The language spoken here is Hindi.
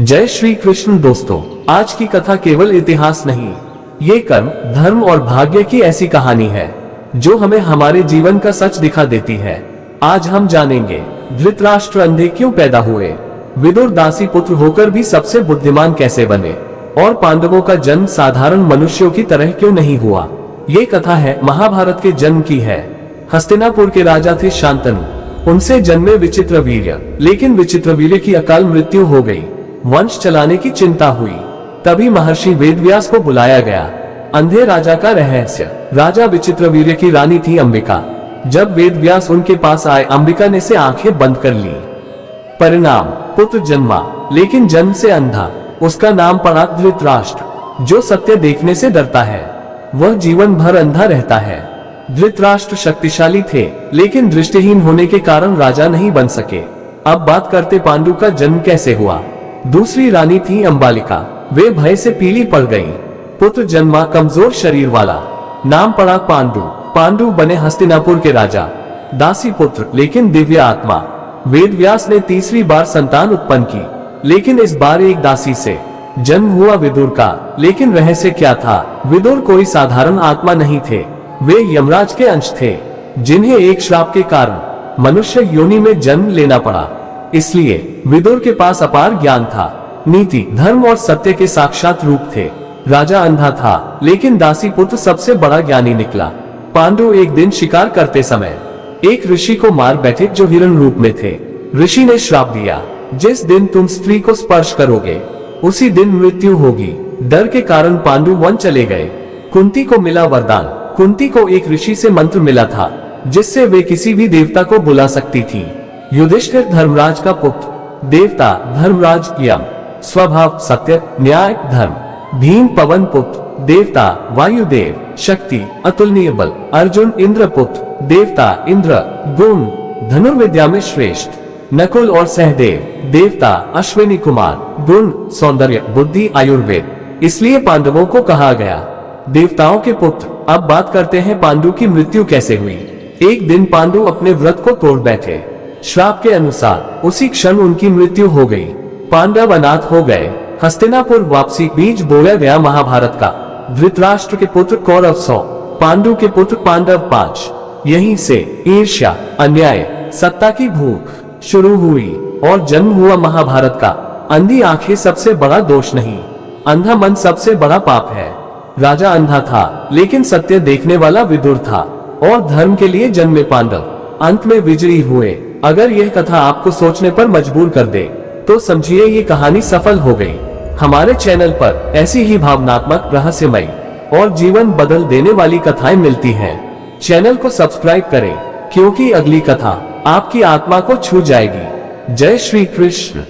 जय श्री कृष्ण दोस्तों, आज की कथा केवल इतिहास नहीं, ये कर्म, धर्म और भाग्य की ऐसी कहानी है जो हमें हमारे जीवन का सच दिखा देती है। आज हम जानेंगे धृतराष्ट्र अंधे क्यों पैदा हुए, विदुर दासी पुत्र होकर भी सबसे बुद्धिमान कैसे बने और पांडवों का जन्म साधारण मनुष्यों की तरह क्यों नहीं हुआ। ये कथा है महाभारत के जन्म की है। हस्तिनापुर के राजा थे शांतनु, उनसे जन्मे विचित्रवीर्य, लेकिन विचित्रवीर्य की अकाल मृत्यु हो गई। वंश चलाने की चिंता हुई, तभी महर्षि वेदव्यास को बुलाया गया। अंधे राजा का रहस्य। राजा विचित्रवीर्य की रानी थी अंबिका। जब वेदव्यास उनके पास आए, अंबिका ने से आंखें बंद कर ली। परिणाम, पुत्र जन्मा, लेकिन जन्म से अंधा। उसका नाम पड़ा धृतराष्ट्र। जो सत्य देखने से डरता है वह जीवन भर अंधा रहता है। धृतराष्ट्र शक्तिशाली थे, लेकिन दृष्टिहीन होने के कारण राजा नहीं बन सके। अब बात करते पांडु का जन्म कैसे हुआ। दूसरी रानी थी अंबालिका, वे भय से पीली पड़ गईं। पुत्र जन्मा, कमजोर शरीर वाला, नाम पड़ा पांडु। पांडु बने हस्तिनापुर के राजा। दासी पुत्र, लेकिन दिव्य आत्मा। वेदव्यास ने तीसरी बार संतान उत्पन्न की, लेकिन इस बार एक दासी से। जन्म हुआ विदुर का, लेकिन रहस्य क्या था। विदुर कोई साधारण आत्मा नहीं थे, वे यमराज के अंश थे, जिन्हें एक श्राप के कारण मनुष्य योनि में जन्म लेना पड़ा। इसलिए विदुर के पास अपार ज्ञान था, नीति, धर्म और सत्य के साक्षात रूप थे। राजा अंधा था, लेकिन दासी पुत्र सबसे बड़ा ज्ञानी निकला। पांडु एक दिन शिकार करते समय एक ऋषि को मार बैठे जो हिरण रूप में थे। ऋषि ने श्राप दिया, जिस दिन तुम स्त्री को स्पर्श करोगे उसी दिन मृत्यु होगी। डर के कारण पांडु वन चले गए। कुंती को मिला वरदान। कुंती को एक ऋषि से मंत्र मिला था, जिससे वे किसी भी देवता को बुला सकती थी। युधिष्ठिर धर्मराज का पुत्र, देवता धर्मराज यम, स्वभाव सत्य, न्याय, धर्म। भीम पवन पुत्र, देवता वायुदेव, शक्ति, अतुलनीय बल। अर्जुन इंद्र पुत्र, देवता इंद्र, गुण, धनुर्विद्या में श्रेष्ठ। नकुल और सहदेव, देवता अश्विनी कुमार, गुण, सौंदर्य, बुद्धि, आयुर्वेद। इसलिए पांडवों को कहा गया देवताओं के पुत्र। अब बात करते हैं पांडु की मृत्यु कैसे हुई। एक दिन पांडु अपने व्रत को तोड़ बैठे। श्राप के अनुसार उसी क्षण उनकी मृत्यु हो गई। पांडव अनाथ हो गए। हस्तिनापुर वापसी बीज बोया गया महाभारत का। धृतराष्ट्र के पुत्र कौरव 100, पांडु के पुत्र पांडव 5। यहीं से ईर्ष्या, अन्याय, सत्ता की भूख शुरू हुई और जन्म हुआ महाभारत का। अंधी आंखें सबसे बड़ा दोष नहीं, अंधा मन सबसे बड़ा पाप है। राजा अंधा था, लेकिन सत्य देखने वाला विदुर था और धर्म के लिए जन्मे पांडव अंत में विजयी हुए। अगर यह कथा आपको सोचने पर मजबूर कर दे तो समझिए ये कहानी सफल हो गई। हमारे चैनल पर ऐसी ही भावनात्मक, रहस्यमयी और जीवन बदल देने वाली कथाएं मिलती हैं। चैनल को सब्सक्राइब करें, क्योंकि अगली कथा आपकी आत्मा को छू जाएगी। जय श्री कृष्ण।